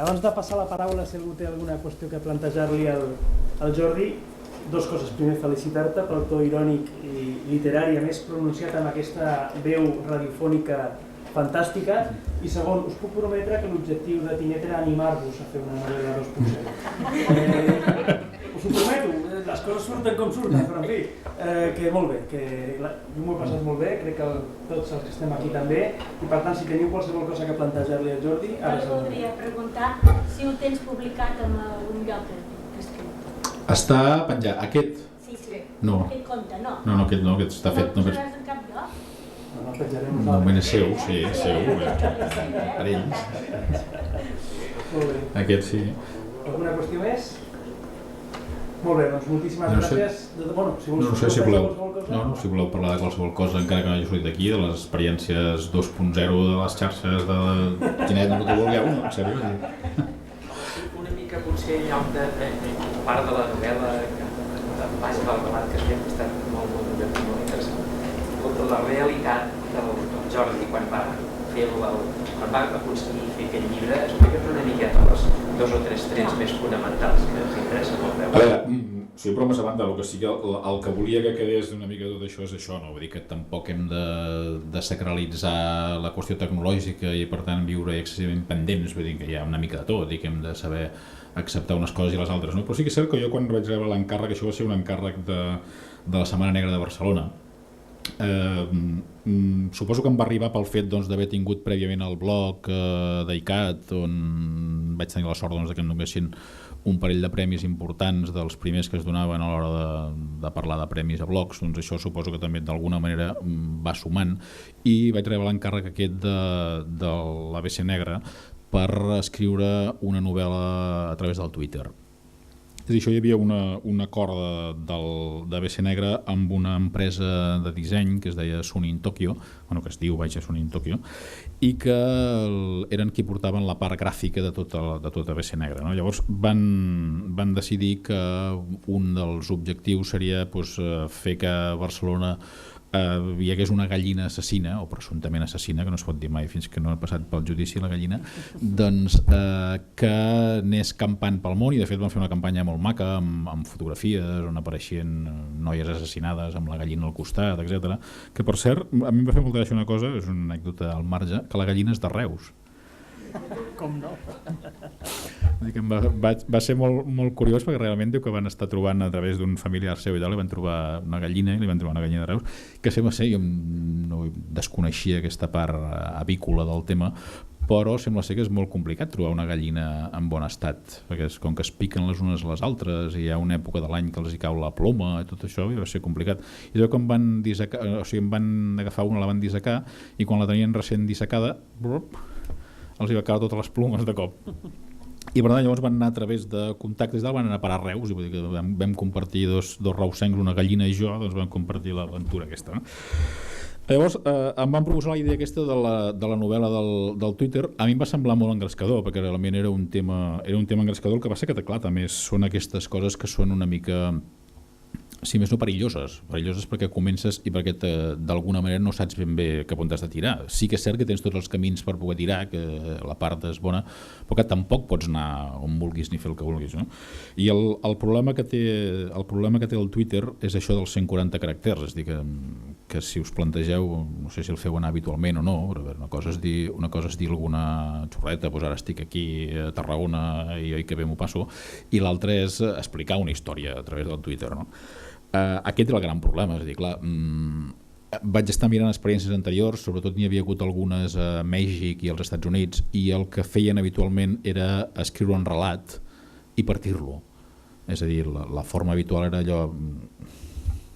Abans de passar la paraula, si algú té alguna qüestió que plantejar-li al Jordi, dues coses. Primer, felicitar-te pel to irònic i literari, a més pronunciat amb aquesta veu radiofònica fantàstica, i segon, us puc prometre que l'objectiu de Tinet era animar-vos a fer una novel·la 2.0. Us ho prometo, les coses surten com surten, però en fi, que molt bé, que jo m'ho he passat molt bé, crec que tots els que estem aquí també, i per tant, si teniu qualsevol cosa que plantejar-li al Jordi... Ara voldria preguntar si ho tens publicat en algun lloc que escriu. Està penjat. Aquest? Sí. No. Aquest conte, no. No, aquest no, aquest està fet. No el posaràs en cap lloc? No, és seu, sí, és seu. Per ells. Molt bé. Aquest sí. Alguna qüestió més? Molt bé, doncs moltíssimes gràcies. No sé si voleu parlar de qualsevol cosa, encara que no hagi sortit d'aquí, de les experiències 2.0 de les xarxes de Tinet, no t'ho vulgueu, no? En sèrio? Una mica potser en lloc de part de la novel·la de base del relat que has fet, que està molt interessant. La realitat del Jordi quan va aconseguir fer aquest llibre, explica'ns una miqueta els 2 o 3 trets més fonamentals que ens interessa molt veure. A veure, si bromes a banda, el que sí que el que volia que quedés una mica tot això és això, no? Vull dir que tampoc hem de sacralitzar la qüestió tecnològica i per tant viure excessivament pendents, vull dir que hi ha una mica de tot i que hem de saber acceptar unes coses i les altres, no? Però sí que és cert que jo quan vaig rebre l'encàrrec, això va ser un encàrrec de la Setmana Negra de Barcelona. Suposo que em va arribar pel fet d'haver tingut prèviament el blog d'ICAT, on vaig tenir la sort que em donessin un parell de premis importants dels primers que es donaven a l'hora de parlar de premis a blogs. Doncs això suposo que també d'alguna manera va sumant, i vaig rebre l'encàrrec aquest de l'ABC Negre per escriure una novel·la a través del Twitter. És a dir, això hi havia un acord d'ABC Negre amb una empresa de disseny que es deia Sunin Tokyo, que es diu Sunin Tokyo, i que eren qui portaven la part gràfica de tot ABC Negre, no? Llavors van decidir que un dels objectius seria fer que a Barcelona hi hagués una gallina assassina, o presumptament assassina, que no es pot dir mai fins que no ha passat pel judici la gallina, doncs que anés campant pel món, i de fet van fer una campanya molt maca amb fotografies on apareixien noies assassinades amb la gallina al costat, etc. Que per cert, a mi em va fer molta gràcia una cosa, és una anècdota al marge, que la gallina és de Reus. Com no? Va ser molt curiós, perquè realment diu que van estar trobant a través d'un familiar seu i tal, li van trobar una gallina, i li van trobar una gallina de Reus, que sembla ser, jo no desconeixia aquesta part avícola del tema, però sembla ser que és molt complicat trobar una gallina en bon estat, perquè com que es piquen les unes a les altres i hi ha una època de l'any que els hi cau la ploma i tot això, i va ser complicat. I quan van agafar una, la van dissecar, i quan la tenien recent dissecada, els hi va caure totes les plomes de cop. I per tant llavors van anar a través de contactes, van anar a parar a Reus, i vull dir que vam compartir dos reusencs, una gallina i jo, doncs vam compartir l'aventura aquesta, no? Llavors em van proposar la idea aquesta de la novel·la del Twitter. A mi em va semblar molt engrescador, perquè realment era un tema engrescador. El que passa que, clar, també són aquestes coses que són una mica, si més no, perilloses perquè comences i perquè d'alguna manera no saps ben bé cap on t'has de tirar. Sí que és cert que tens tots els camins per poder tirar, que la part és bona, però que tampoc pots anar on vulguis ni fer el que vulguis, no? I el problema que té el Twitter és això dels 140 caràcters, és a dir, que si us plantegeu, no sé si el feu anar habitualment o no, una cosa és dir alguna xorreta, doncs ara estic aquí a Tarragona i oi que bé m'ho passo, i l'altre és explicar una història a través del Twitter, no? Aquest és el gran problema, és a dir, clar, vaig estar mirant experiències anteriors, sobretot n'hi havia hagut algunes a Mèxic i als Estats Units, i el que feien habitualment era escriure un relat i partir-lo. És a dir, la forma habitual era allò,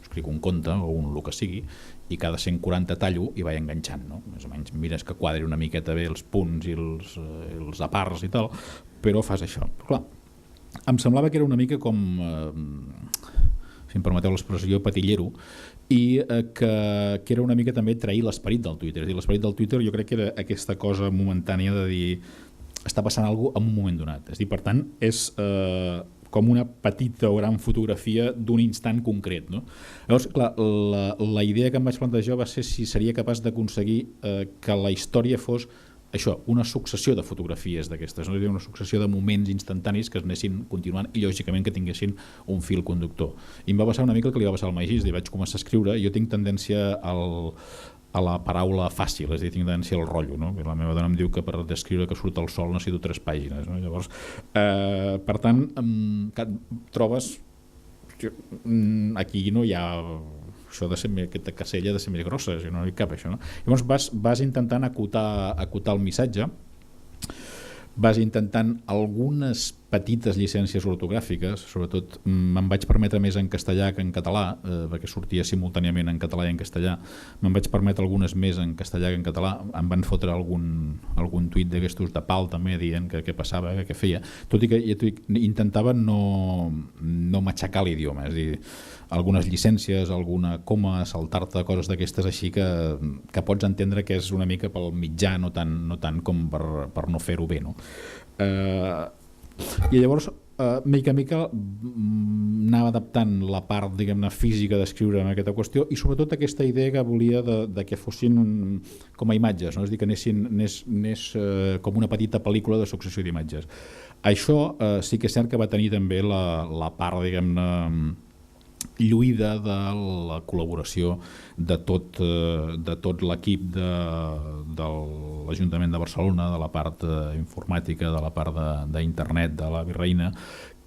escric un conte o el que sigui, i cada 140 tallo i vaig enganxant, no? Més o menys mires que quadri una miqueta bé els punts i els aparts i tal, però fas això. Però clar, em semblava que era una mica com, si em permeteu l'expressió, patillero, i que era una mica també trair l'esperit del Twitter. És a dir, l'esperit del Twitter jo crec que era aquesta cosa momentània de dir està passant alguna cosa en un moment donat. És a dir, per tant, és com una petita o gran fotografia d'un instant concret, no? Llavors, clar, la idea que em vaig plantejar va ser si seria capaç d'aconseguir que la història fos això, una successió de fotografies d'aquestes, no? Una successió de moments instantanis que es anessin continuant i lògicament que tinguessin un fil conductor. I em va passar una mica el que li va passar al Magí, vaig començar a escriure i jo tinc tendència a la paraula fàcil, és a dir, tinc tendència al rotllo, no? La meva dona em diu que per descriure que surt el sol necessito 3 pàgines, no? Llavors, per tant, trobes que aquí no hi ha això de ser, aquesta casella ha de ser més grossa, no hi cap això, no? Llavors vas intentant acotar el missatge, vas intentant algunes petites llicències ortogràfiques, sobretot me'n vaig permetre més en castellà que en català, perquè sortia simultàniament en català i en castellà, me'n vaig permetre algunes més en castellà que en català, em van fotre algun tuit d'aquestos de pal també dient que què passava, què feia, tot i que intentava no matxacar l'idioma, és a dir, algunes llicències, alguna coma, saltar-te coses d'aquestes així que pots entendre que és una mica pel mitjà, no tant com per no fer-ho bé, no? I llavors mica en mica anava adaptant la part, diguem-ne, física d'escriure en aquesta qüestió i sobretot aquesta idea que volia de que fossin com a imatges, no? És a dir, que anés com una petita pel·lícula de successió d'imatges. Això sí que és cert que va tenir també la part, diguem-ne, lluïda de la col·laboració de tot l'equip de l'Ajuntament de Barcelona, de la part informàtica, de la part d'internet de la Virreina,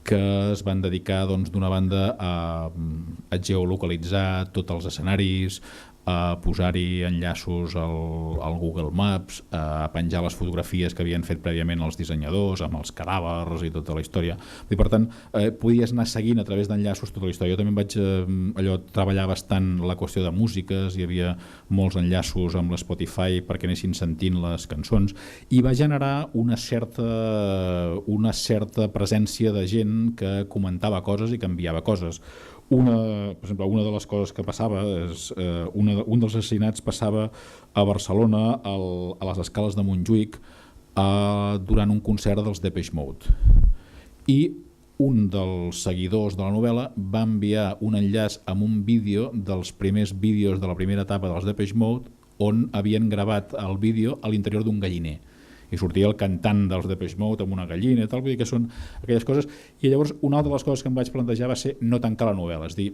que es van dedicar d'una banda a geolocalitzar tots els escenaris, a posar-hi enllaços al Google Maps, a penjar les fotografies que havien fet prèviament els dissenyadors amb els cadàvers i tota la història. I per tant, podies anar seguint a través d'enllaços tota la història. Jo també vaig treballar bastant la qüestió de músiques, hi havia molts enllaços amb l'Spotify perquè anessin sentint les cançons i va generar una certa presència de gent que comentava coses i que enviava coses. Per exemple, una de les coses que passava és un dels assassinats passava a Barcelona a les escales de Montjuïc durant un concert dels Depeche Mode i un dels seguidors de la novel·la va enviar un enllaç amb un vídeo dels primers vídeos de la primera etapa dels Depeche Mode on havien gravat el vídeo a l'interior d'un galliner i sortia el cantant dels Depeche Mode amb una gallina i tal, vull dir que són aquelles coses. I llavors una altra de les coses que em vaig plantejar va ser no tancar la novel·la, és dir,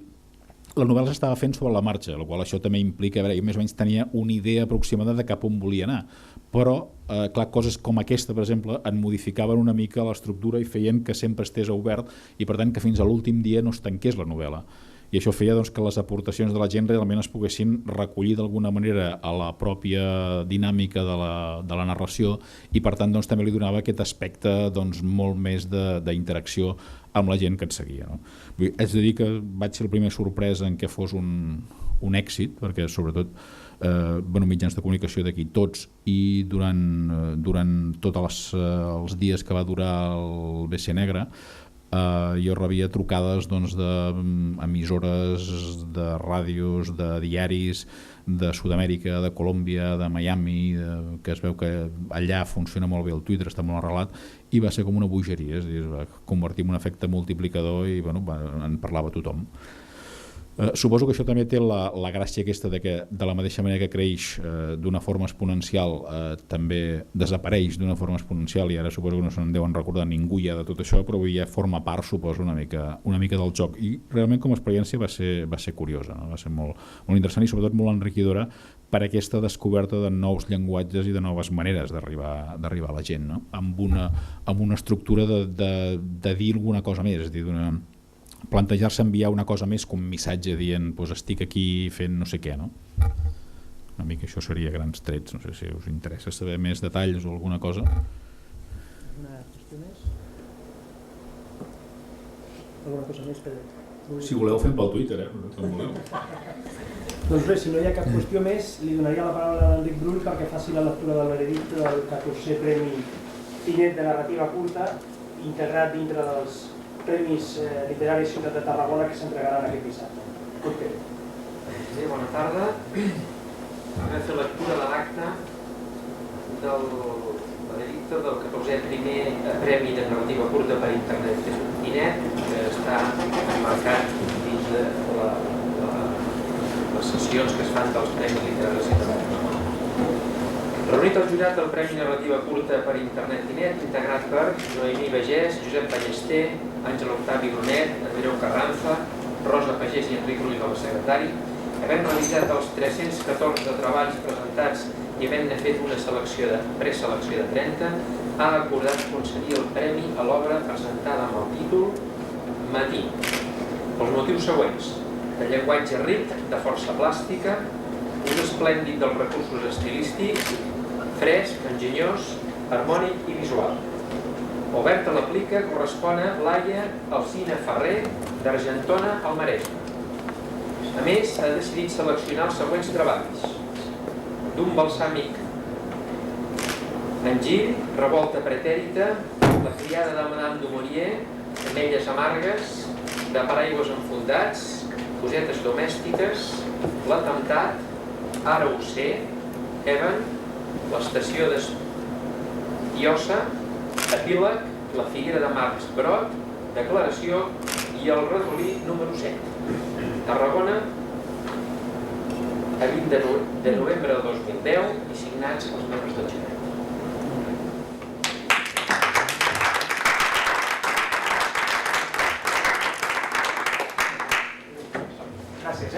la novel·la s'estava fent sobre la marxa, la qual això també implica, a veure, jo més o menys tenia una idea aproximada de cap on volia anar, però clar, coses com aquesta, per exemple, en modificaven una mica l'estructura i feien que sempre estés obert i per tant que fins a l'últim dia no es tanqués la novel·la. I això feia que les aportacions de la gent realment es poguessin recollir d'alguna manera a la pròpia dinàmica de la narració i per tant també li donava aquest aspecte molt més d'interacció amb la gent que et seguia. No? És a dir que vaig ser el primer sorprès en què fos un èxit, perquè sobretot mitjans de comunicació d'aquí tots i durant tots els dies que va durar el BC Negre jo rebia trucades d'emissores, de ràdios, de diaris de Sud-amèrica, de Colòmbia, de Miami, que es veu que allà funciona molt bé el Twitter, està molt arrelat i va ser com una bogeria, és a dir, es va convertir en un efecte multiplicador i en parlava tothom. Suposo que això també té la gràcia aquesta de que de la mateixa manera que creix d'una forma exponencial també desapareix d'una forma exponencial i ara suposo que no se'n deuen recordar ningú ja de tot això, però ja forma part, suposo, una mica del joc i realment com a experiència va ser curiosa, no? Va ser molt interessant i sobretot molt enriquidora per aquesta descoberta de nous llenguatges i de noves maneres d'arribar a la gent, no? Amb una estructura de dir alguna cosa més, és a dir, plantejar-se enviar una cosa més com missatge dient estic aquí fent no sé què, no? Una mica això seria grans trets, no sé si us interessa saber més detalls o alguna cosa. Alguna qüestió més? Alguna cosa més, Pedro? Si voleu fem pel Twitter, com voleu. Doncs res, si no hi ha cap qüestió més, li donaria la paraula a l'Enric Brull perquè faci la lectura del veredicte del 14è Premi Pinet de Narrativa Curta, integrat dintre dels Premis Literaris Ciutat de Tarragona que s'entregaran aquest dissabte. Sí, bona tarda. Vam fer lectura de l'acte del veredicte del 14è Premi de Narrativa Curta per Internet Pinet, que està emmarcat dins de les sessions que es fan dels Premis Literaris Ciutat de Tarragona. Reunit el jurat del Premi Narrativa Curta per Internet i Net, integrat per Noemí Bagès, Josep Ballester, Àngel Octavi Brunet, Andreu Carranza, Rosa Pagès i Enric Ruiz com a secretari, havent realitzat els 314 treballs presentats i havent-ne fet una preselecció de 30, ha acordat concedir el premi a l'obra presentada amb el títol Matí, pels motius següents: de llenguatge ric, de força plàstica, ús esplèndid dels recursos estilístics, fresc, enginyós, harmònic i visual. Obert a l'aplica correspon a Laia Alsina Ferrer, d'Argentona al Maresme. A més, ha decidit seleccionar els següents treballs: d'un balsàmic Engill, Revolta pretèrita, La criada de Madame Dumouriez, Ametlles amargues, De paraigües enfundats, Cosetes domèstiques, L'atemptat, Ara ho sé, Evan, L'estació d'Estiosa, Epíleg, La figuera de Marcs Brot, Declaració i El ratolí número 7. Tarragona, a 20 de novembre de 2010 i signats els membres del jurat. Gràcies,